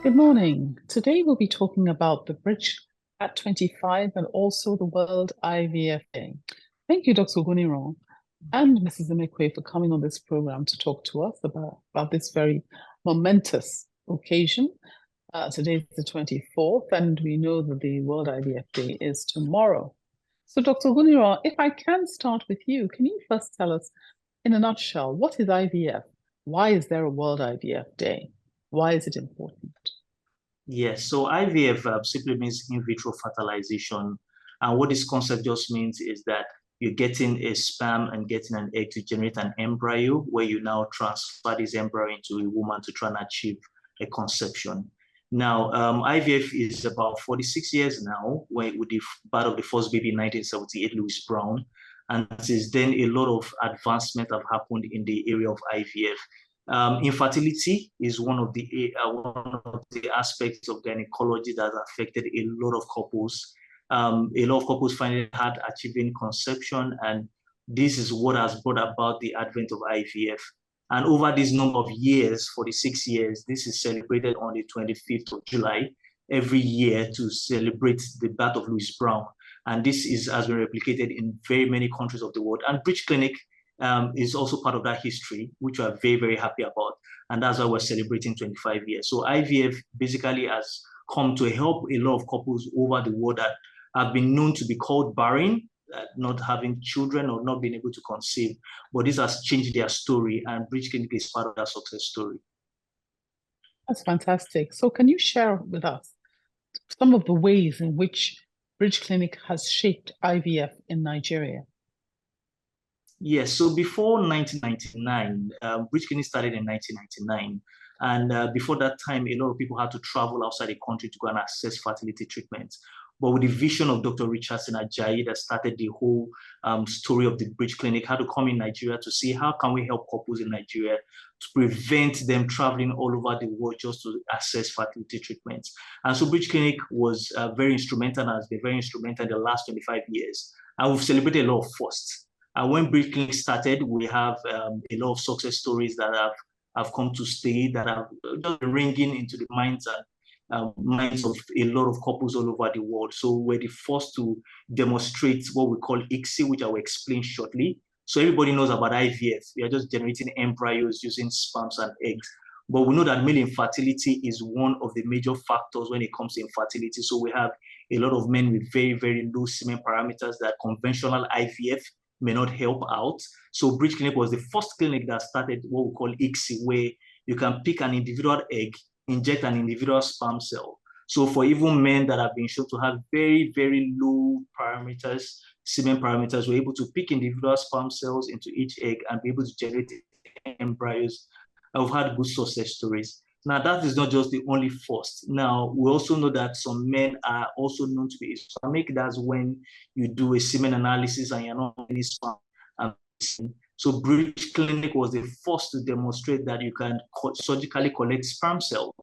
Good morning. Today we'll be talking about the Bridge at 25 and also the World IVF Day. Thank you, Dr. Guniron and Mrs. Imekwe for coming on this program to talk to us about this very momentous occasion. Today is the 24th, and we know that the World IVF Day is tomorrow. So, Dr. Guniron, if I can start with you, can you first tell us, in a nutshell, what is IVF? Why is there a World IVF Day? Why is it important? Yes, so IVF simply means in vitro fertilization. And what this concept just means is that you're getting a sperm and getting an egg to generate an embryo, where you now transfer this embryo into a woman to try and achieve a conception. Now, IVF is about 46 years now, with the birth of the first baby in 1978, Louis Brown. And since then, a lot of advancement have happened in the area of IVF. Infertility is one of the aspects of gynecology that affected a lot of couples. A lot of couples find it hard achieving conception, and this is what has brought about the advent of IVF. And over this number of years, 46 years, this is celebrated on the 25th of July every year to celebrate the birth of Louis Brown. And this has been replicated in very many countries of the world. And Bridge Clinic is also part of that history, which we are very, very happy about. And that's why we're celebrating 25 years. So IVF basically has come to help a lot of couples over the world that have been known to be called barren, not having children or not being able to conceive. But this has changed their story, and Bridge Clinic is part of that success story. That's fantastic. So can you share with us some of the ways in which Bridge Clinic has shaped IVF in Nigeria? Yes, so before 1999, Bridge Clinic started in 1999. And before that time, a lot of people had to travel outside the country to go and access fertility treatments. But with the vision of Dr. Richardson Ajayi that started the whole story of the Bridge Clinic, had to come in Nigeria to see how can we help couples in Nigeria to prevent them traveling all over the world just to access fertility treatments. And so Bridge Clinic was very instrumental and has been very instrumental in the last 25 years. And we've celebrated a lot of firsts. And when Bridge Clinic started, we have a lot of success stories that have come to stay, that have just been ringing into the minds of a lot of couples all over the world. So we're the first to demonstrate what we call ICSI, which I will explain shortly. So everybody knows about IVF. We are just generating embryos using sperms and eggs. But we know that male infertility is one of the major factors when it comes to infertility. So we have a lot of men with very, very low semen parameters that conventional IVF may not help out. So Bridge Clinic was the first clinic that started what we call ICSI, where you can pick an individual egg, inject an individual sperm cell. So for even men that have been shown to have very, very low parameters, semen parameters, we're able to pick individual sperm cells into each egg and be able to generate embryos. I've had good success stories. Now, that is not just the only first. Now, we also know that some men are also known to be Islamic. That's when you do a semen analysis and you're not any sperm. So Bridge Clinic was the first to demonstrate that you can surgically collect sperm cells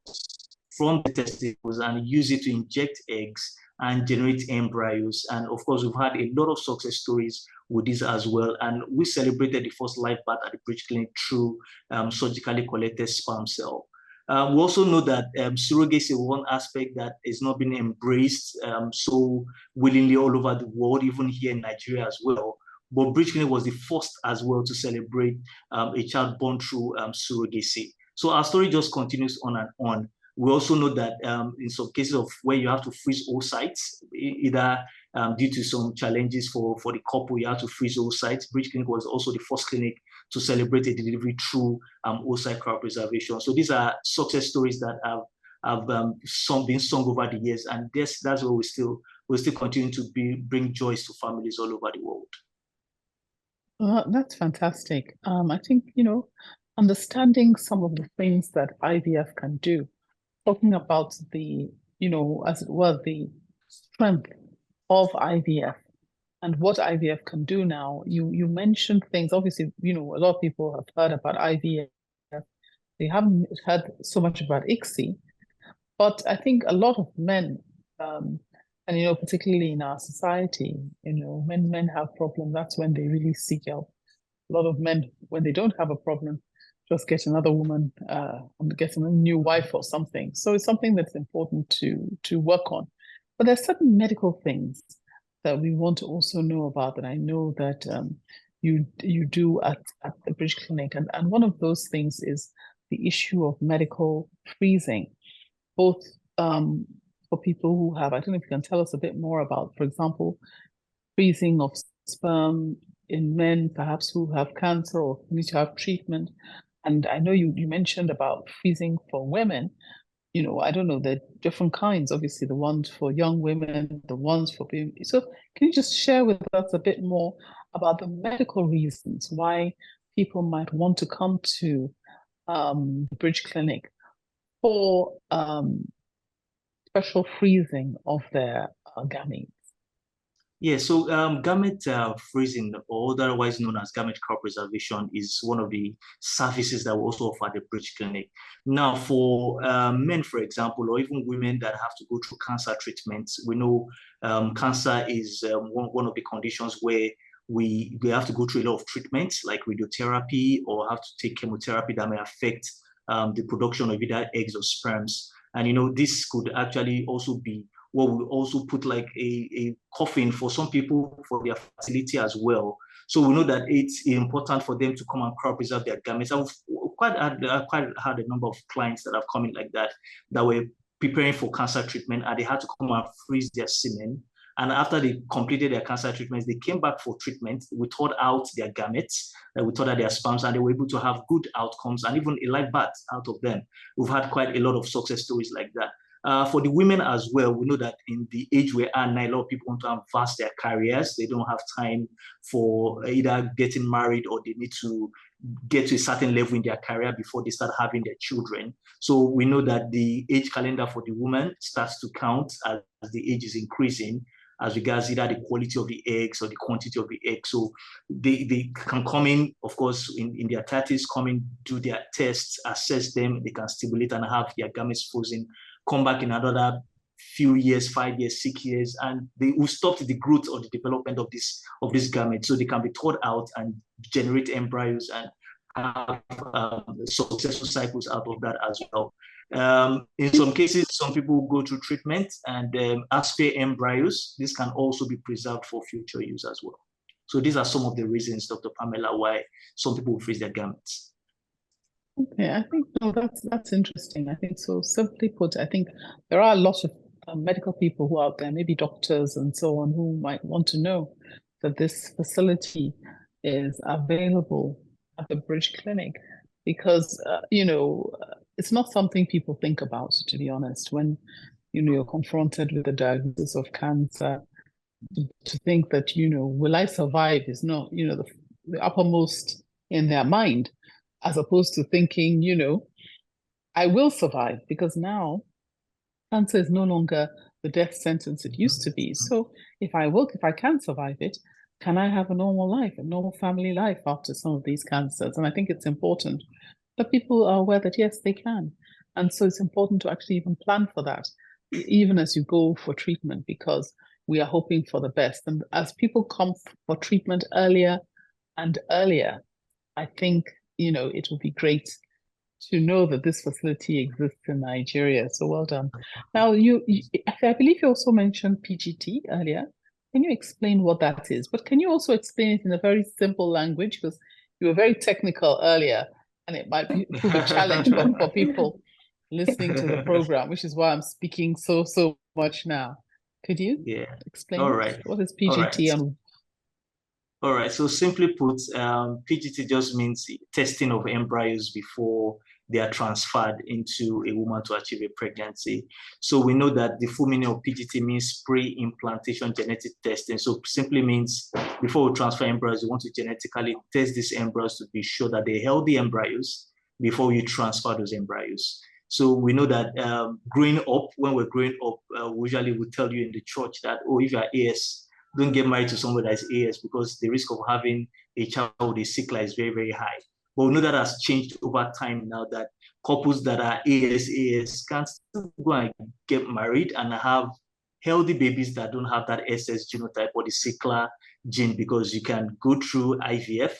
from the testicles and use it to inject eggs and generate embryos. And of course, we've had a lot of success stories with this as well. And we celebrated the first live birth at the Bridge Clinic through surgically collected sperm cell. We also know that surrogacy is one aspect that is not being embraced so willingly all over the world, even here in Nigeria as well. But Bridge Clinic was the first as well to celebrate a child born through surrogacy. So our story just continues on and on. We also know that in some cases of where you have to freeze oocytes, either due to some challenges for the couple, you have to freeze oocytes. Bridge Clinic was also the first clinic to celebrate a delivery through oocyte cryopreservation. So these are success stories that have been sung over the years, and that's where we still continue to bring joys to families all over the world. That's fantastic. I think, understanding some of the things that IVF can do, talking about the, as it were, the strength of IVF and what IVF can do now. You mentioned things, obviously, a lot of people have heard about IVF. They haven't heard so much about ICSI, but I think a lot of men, and particularly in our society, when men have problems, that's when they really seek help. A lot of men, when they don't have a problem, just get another woman and get a new wife or something. So it's something that's important to work on. But there's certain medical things that we want to also know about that I know that you do at the Bridge Clinic. And one of those things is the issue of medical freezing, both for people who have, I don't know if you can tell us a bit more about, for example, freezing of sperm in men, perhaps who have cancer or need to have treatment. And I know you mentioned about freezing for women. You know, I don't know, there are different kinds, obviously, the ones for young women, the ones for women. So can you just share with us a bit more about the medical reasons why people might want to come to the Bridge Clinic for special freezing of their gametes? Yeah, so gamete freezing, or otherwise known as gamete cryopreservation, is one of the services that we also offer at the Bridge Clinic. Now, for men, for example, or even women that have to go through cancer treatments, we know cancer is one of the conditions where we have to go through a lot of treatments like radiotherapy, or have to take chemotherapy that may affect the production of either eggs or sperms. And, you know, this could actually also be what we also put like a coffin for some people for their fertility as well. So we know that it's important for them to come and cryopreserve their gametes. I've quite had a number of clients that have come in like that were preparing for cancer treatment, and they had to come and freeze their semen. And after they completed their cancer treatments, they came back for treatment. We thawed out their gametes, we thawed out their sperms, and they were able to have good outcomes and even a live birth out of them. We've had quite a lot of success stories like that. For the women as well, we know that in the age we are now, a lot of people want to advance their careers. They don't have time for either getting married, or they need to get to a certain level in their career before they start having their children. So we know that the age calendar for the woman starts to count as the age is increasing, as regards either the quality of the eggs or the quantity of the eggs. So they can come in, of course, in their 30s, come in, do their tests, assess them, they can stimulate and have their gametes frozen, come back in another few years, 5 years, 6 years, and they will stop the growth or the development of this gametes. So they can be thawed out and generate embryos and have successful cycles out of that as well. In some cases, some people go through treatment and as spare embryos, this can also be preserved for future use as well. So these are some of the reasons, Dr. Pamela, why some people freeze their gametes. Okay, I think that's interesting. I think so. Simply put, I think there are a lot of medical people who are out there, maybe doctors and so on, who might want to know that this facility is available at the Bridge Clinic, because you know, it's not something people think about, to be honest. When you're confronted with the diagnosis of cancer, to think that will I survive is not the uppermost in their mind, as opposed to thinking I will survive, because now cancer is no longer the death sentence it used to be. So if I can survive it, can I have a normal life, a normal family life after some of these cancers? And I think it's important that people are aware that yes, they can. And so it's important to actually even plan for that, even as you go for treatment, because we are hoping for the best. And as people come for treatment earlier and earlier, I think, it would be great to know that this facility exists in Nigeria. So well done. Now, I believe you also mentioned PGT earlier. Can you explain what that is? But can you also explain it in a very simple language? Because you were very technical earlier, and it might prove a challenge for people listening to the program, which is why I'm speaking so much now. Could you explain All right. What is PGT? All right, so simply put, PGT just means testing of embryos before they are transferred into a woman to achieve a pregnancy. So we know that the full meaning of PGT means pre-implantation genetic testing. So simply means before we transfer embryos, we want to genetically test these embryos to be sure that they're healthy embryos before you transfer those embryos. So we know that growing up, when we're growing up, we usually would tell you in the church that, oh, if you're AS, don't get married to someone that is AS, because the risk of having a child with a sickle is very, very high. But we know that has changed over time now, that couples that are AS can still go and get married and have healthy babies that don't have that SS genotype or the sickle gene, because you can go through IVF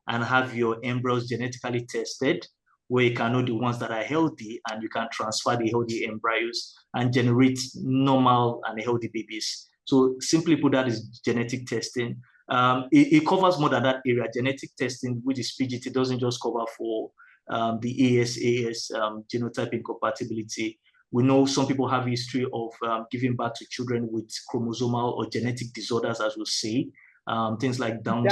and have your embryos genetically tested where you can know the ones that are healthy, and you can transfer the healthy embryos and generate normal and healthy babies. So simply put, that is genetic testing. It covers more than that area. Genetic testing, which is PGT, doesn't just cover for the AS genotype incompatibility. We know some people have a history of giving birth to children with chromosomal or genetic disorders, as we say, things like Down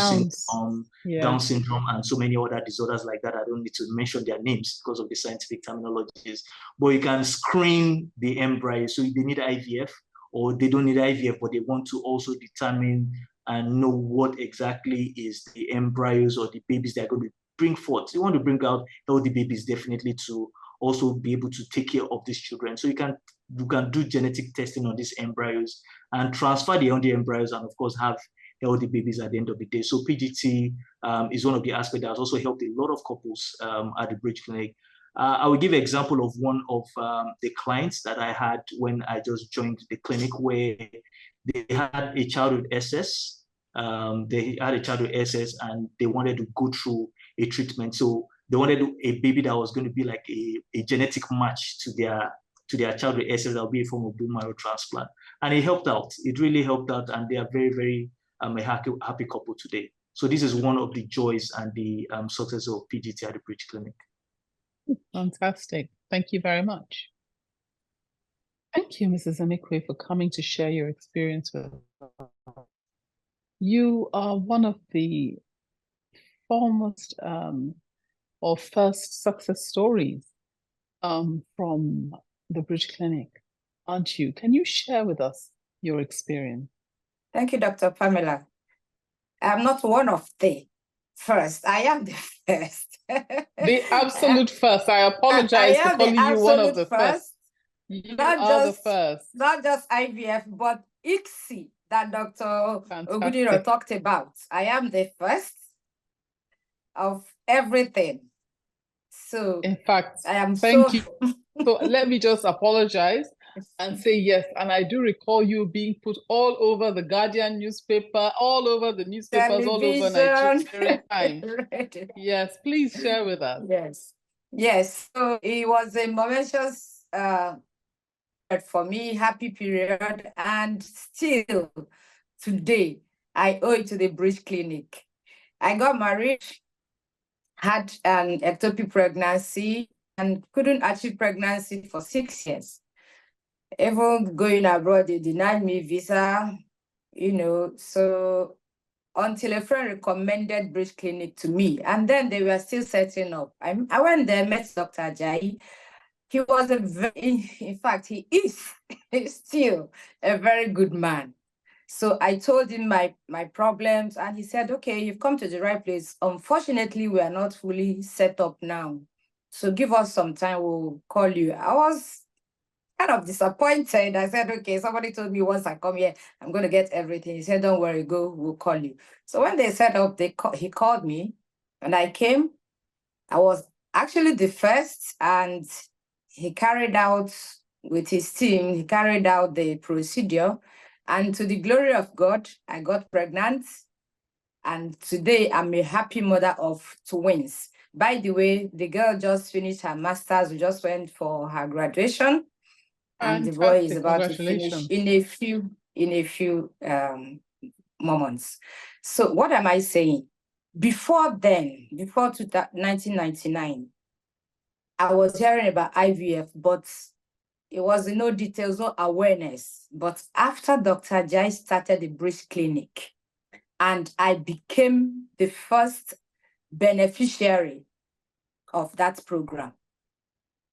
syndrome, and so many other disorders like that. I don't need to mention their names because of the scientific terminologies, but you can screen the embryo. So they need IVF, or they don't need IVF, but they want to also determine and know what exactly is the embryos or the babies they're going to bring forth. You want to bring out healthy babies, definitely, to also be able to take care of these children. So you can do genetic testing on these embryos and transfer the healthy embryos, and of course have healthy babies at the end of the day. So PGT is one of the aspects that has also helped a lot of couples at the Bridge Clinic. I will give an example of one of the clients that I had when I just joined the clinic, where they had a child with SS. And they wanted to go through a treatment. So they wanted a baby that was going to be like a genetic match to their child with SS, that would be a form of bone marrow transplant. And it helped out. It really helped out, and they are very, very a happy couple today. So this is one of the joys and the success of PGT at the Bridge Clinic. Fantastic. Thank you very much. Thank you, Mrs. Emekwe, for coming to share your experience with us. You are one of the foremost or first success stories from the Bridge Clinic, aren't you? Can you share with us your experience? Thank you, Dr. Pamela. I'm not one of the first. I am the first. The absolute first. I apologize for calling you one of the first. You are the first. Not just IVF, but ICSI that Dr. Oguniro talked about. I am the first of everything. So, in fact, I am thank you. So let me just apologize and say yes. And I do recall you being put all over the Guardian newspaper, all over the newspapers, all over Nigeria Times. Yes, please share with us. Yes. So it was a momentous for me, happy period, and still today I owe it to the Bridge Clinic. I got married, had an ectopic pregnancy, and couldn't achieve pregnancy for 6 years. Even going abroad, they denied me visa, so until a friend recommended Bridge Clinic to me, and then they were still setting up. I went there, met Dr. Ajayi. He was in fact, he is still a very good man. So I told him my problems, and he said, okay, you've come to the right place. Unfortunately, we are not fully set up now. So give us some time, we'll call you. I was kind of disappointed. I said, okay, somebody told me once I come here, I'm going to get everything. He said, don't worry, go, we'll call you. So when they set up, he called me, and I came. I was actually the first, and he carried out with his team, he carried out the procedure. And to the glory of God, I got pregnant. And today I'm a happy mother of twins. By the way, the girl just finished her master's. We just went for her graduation. And the boy is about to finish in a few moments. So what am I saying? Before then, before 1999, I was hearing about IVF, but it was no details, no awareness. But after Dr. Ajayi started the Bridge Clinic, and I became the first beneficiary of that program,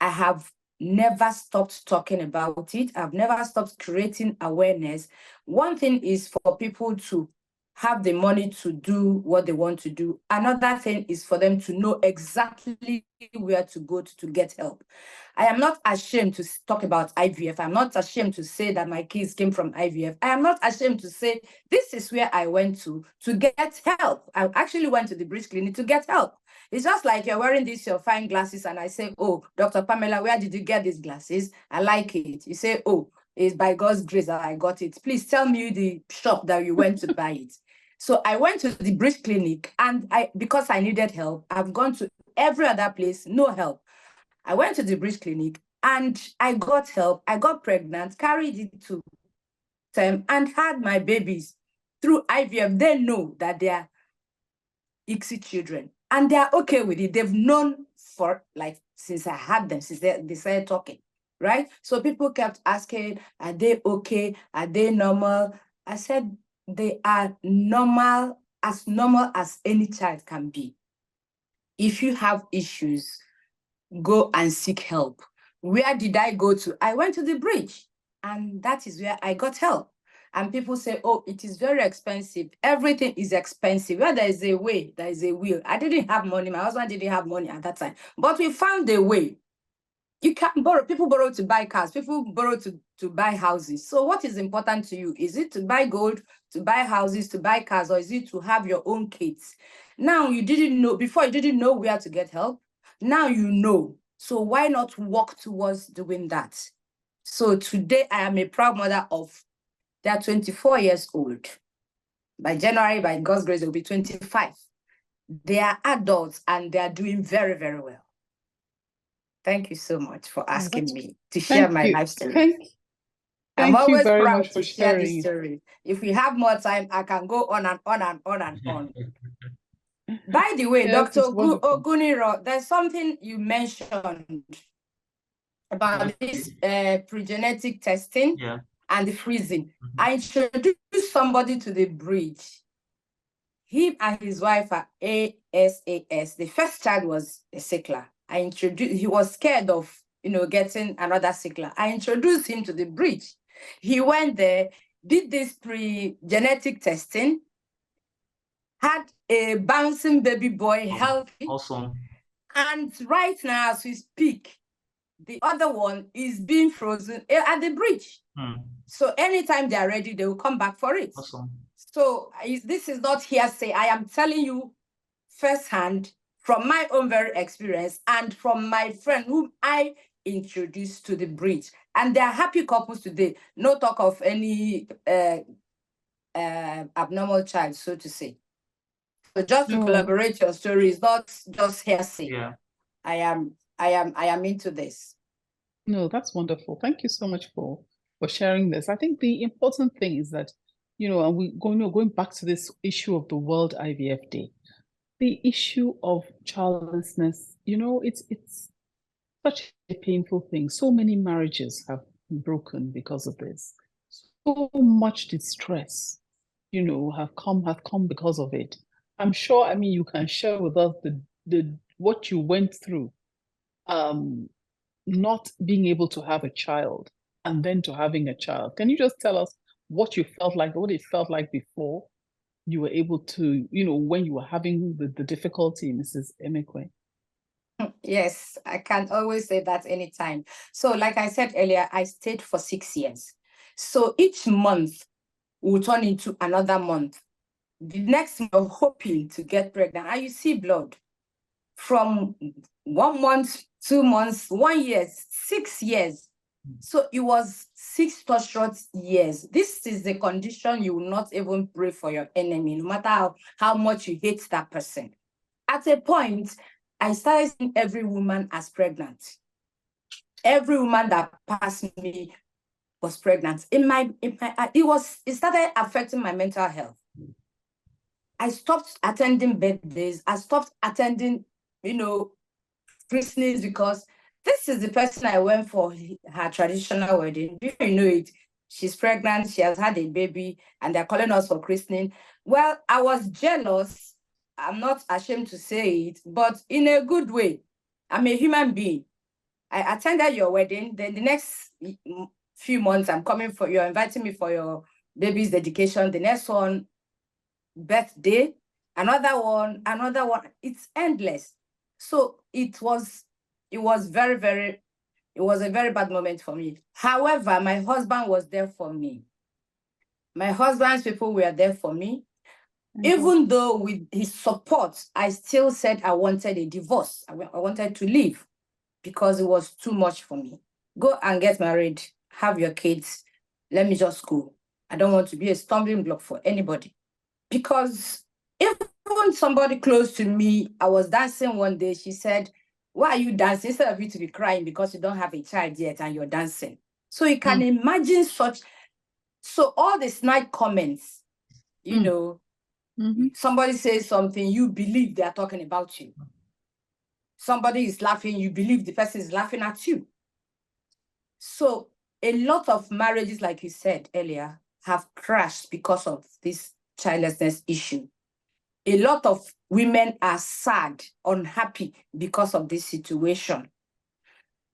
I have never stopped talking about it. I've never stopped creating awareness. One thing is for people to have the money to do what they want to do. Another thing is for them to know exactly where to go to get help. I am not ashamed to talk about IVF. I'm not ashamed to say that my kids came from IVF. I am not ashamed to say this is where I went to get help. I actually went to the Bridge Clinic to get help. It's just like you're wearing your fine glasses, and I say, oh, Dr. Pamela, where did you get these glasses? I like it. You say, oh, it's by God's grace that I got it. Please tell me the shop that you went to buy it. So I went to the Bridge Clinic, and because I needed help, I've gone to every other place, no help. I went to the Bridge Clinic and I got help. I got pregnant, carried it to term, and had my babies through IVF. They know that they are ICSI children and they are okay with it. They've known for like since I had them, since they started talking, right? So people kept asking, are they okay? Are they normal? I said, they are normal as any child can be. If you have issues, go and seek help. Where did I go to? I went to the Bridge, and that is where I got help. And people say, oh, it is very expensive. Everything is expensive. Where there is a way, there is a will. I didn't have money. My husband didn't have money at that time. But we found a way. You can borrow. People borrow to buy cars. People borrow to buy houses. So what is important to you? Is it to buy gold, to buy houses, to buy cars, or is it to have your own kids? Now, you didn't know, before you didn't know where to get help. Now you know. So why not work towards doing that? So today I am a proud mother of, they are 24 years old. By January, by God's grace, they'll be 25. They are adults and they are doing very, very well. Thank you so much for asking me to share my life story. I'm always proud to share this story. If we have more time, I can go on and on and on and on. By the way, yes, Dr. Oguniro, there's something you mentioned about this pre-genetic testing and the freezing. I introduced somebody to the Bridge. Him and his wife are ASAS. The first child was a sickler. He was scared of, getting another sickler. I introduced him to the Bridge. He went there, did this pre-genetic testing, had a bouncing baby boy, healthy. Awesome. And right now, as we speak, the other one is being frozen at the Bridge. So anytime they're ready, they will come back for it. Awesome. So this is not hearsay. I am telling you firsthand from my own very experience and from my friend whom I introduced to the Bridge. And they are happy couples today. No talk of any abnormal child, so to say. So just to collaborate your story is not just hearsay. Yeah. I am into this. No, that's wonderful. Thank you so much for sharing this. I think the important thing is that, and we're going back to this issue of the World IVF Day, the issue of childlessness, it's such a painful thing. So many marriages have broken because of this. So much distress, have come because of it. I'm sure, you can share with us what you went through, not being able to have a child and then to having a child. Can you just tell us what you felt like, what it felt like before you were able to, when you were having the difficulty, Mrs. Emekwe? Yes, I can always say that anytime. So like I said earlier, I stayed for 6 years. So each month will turn into another month. The next month, I'm hoping to get pregnant. And you see blood from 1 month, 2 months, 1 year, 6 years. So it was 6 torturous years. This is the condition you will not even pray for your enemy, no matter how much you hate that person. At a point, I started seeing every woman as pregnant. Every woman that passed me was pregnant. It started affecting my mental health. I stopped attending birthdays. I stopped attending, christenings, because this is the person I went for her traditional wedding. Do you know it? She's pregnant. She has had a baby, and they're calling us for christening. Well, I was jealous. I'm not ashamed to say it, but in a good way. I'm a human being. I attended your wedding. Then the next few months, you're inviting me for your baby's dedication. The next one, birthday, another one. It's endless. So it was a very bad moment for me. However, my husband was there for me. My husband's people were there for me. Even though with his support, I still said I wanted a divorce. I wanted to leave because it was too much for me. Go and get married, have your kids. Let me just go. I don't want to be a stumbling block for anybody. Because even Even somebody close to me, I was dancing one day. She said, "Why are you dancing? Instead of you to be crying because you don't have a child yet and you're dancing." So you can imagine such. So all the snide comments, you know, somebody says something, you believe they are talking about you. Somebody is laughing, you believe the person is laughing at you. So a lot of marriages, like you said earlier, have crashed because of this childlessness issue. A lot of women are sad, unhappy because of this situation.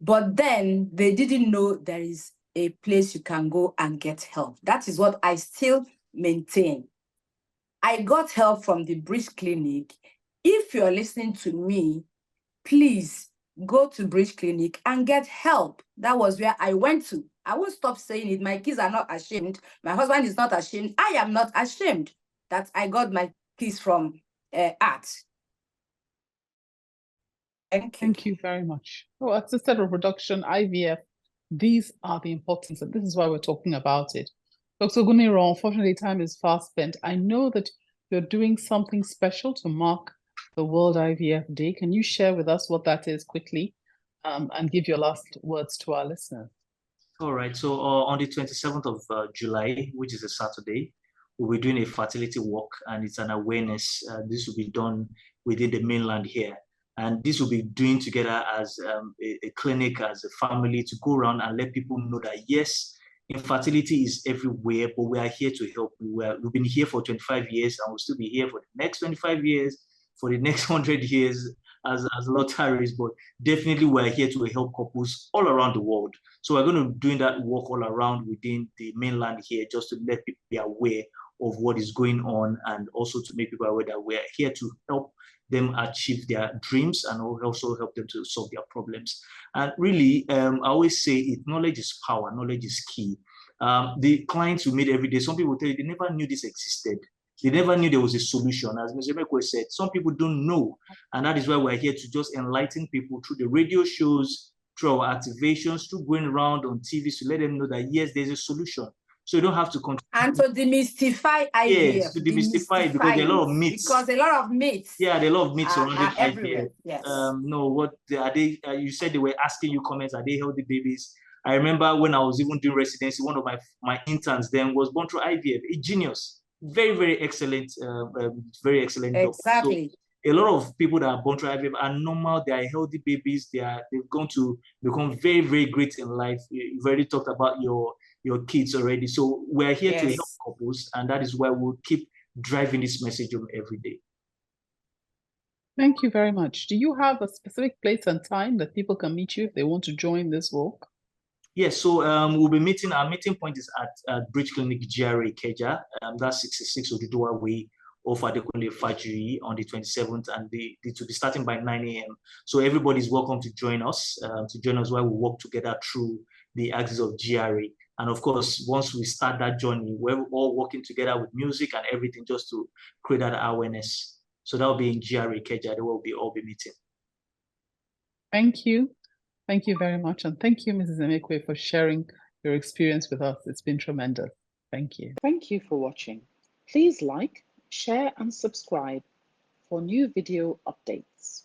But then they didn't know there is a place you can go and get help. That is what I still maintain. I got help from the Bridge Clinic. If you're listening to me, please go to Bridge Clinic and get help. That was where I went to. I won't stop saying it. My kids are not ashamed. My husband is not ashamed. I am not ashamed that I got my keys from art. Thank you. Thank you very much. Oh, assisted reproduction, IVF, these are the importance, and this is why we're talking about it. Dr. Oguniro, unfortunately, time is fast spent. I know that you're doing something special to mark the World IVF Day. Can you share with us what that is quickly, and give your last words to our listeners? All right. So on the 27th of July, which is a Saturday, we'll be doing a fertility walk, and it's an awareness. This will be done within the mainland here. And this will be doing together as a clinic, as a family, to go around and let people know that, yes, infertility is everywhere, but we are here to help. We've been here for 25 years, and we'll still be here for the next 25 years, for the next 100 years, as Lotaries, but definitely we're here to help couples all around the world. So we're going to be doing that walk all around within the mainland here, just to let people be aware of what is going on, and also to make people aware that we're here to help them achieve their dreams and also help them to solve their problems. And really, I always say knowledge is power, knowledge is key. The clients we meet every day, some people tell you they never knew this existed. They never knew there was a solution. As Mr. Mekwe said, some people don't know. And that is why we're here to just enlighten people through the radio shows, through our activations, through going around on TV to let them know that, yes, there's a solution. So you don't have to continue. And to demystify IVF. Yes, to demystify it, because there are a lot of myths. Because a lot of myths. Yeah, there are a lot of myths surrounding everywhere. IVF. Yes. No, what are they? You said they were asking you comments. Are they healthy babies? I remember when I was even doing residency, one of my interns then was born through IVF. A genius, very, very excellent, very excellent. Exactly. So, a lot of people that are born through IVF are normal. They are healthy babies. They're going to become very, very great in life. You've already talked about your kids already. So we're here to help couples, and that is why we'll keep driving this message home every day. Thank you very much. Do you have a specific place and time that people can meet you if they want to join this walk? Yes, so we'll be meeting. Our meeting point is at Bridge Clinic GRA Ikeja. That's 66 Oduduwa Way off Adekunle Fajiri on the 27th, and it will be starting by 9 a.m. So everybody's welcome to join us. While we walk together through the axis of GRA. And of course, once we start that journey, we're all working together with music and everything just to create that awareness. So that will be in GRA Ikeja. They will all be meeting. Thank you. Thank you very much. And thank you, Mrs. Emekwe, for sharing your experience with us. It's been tremendous. Thank you. Thank you for watching. Please like, share, and subscribe for new video updates.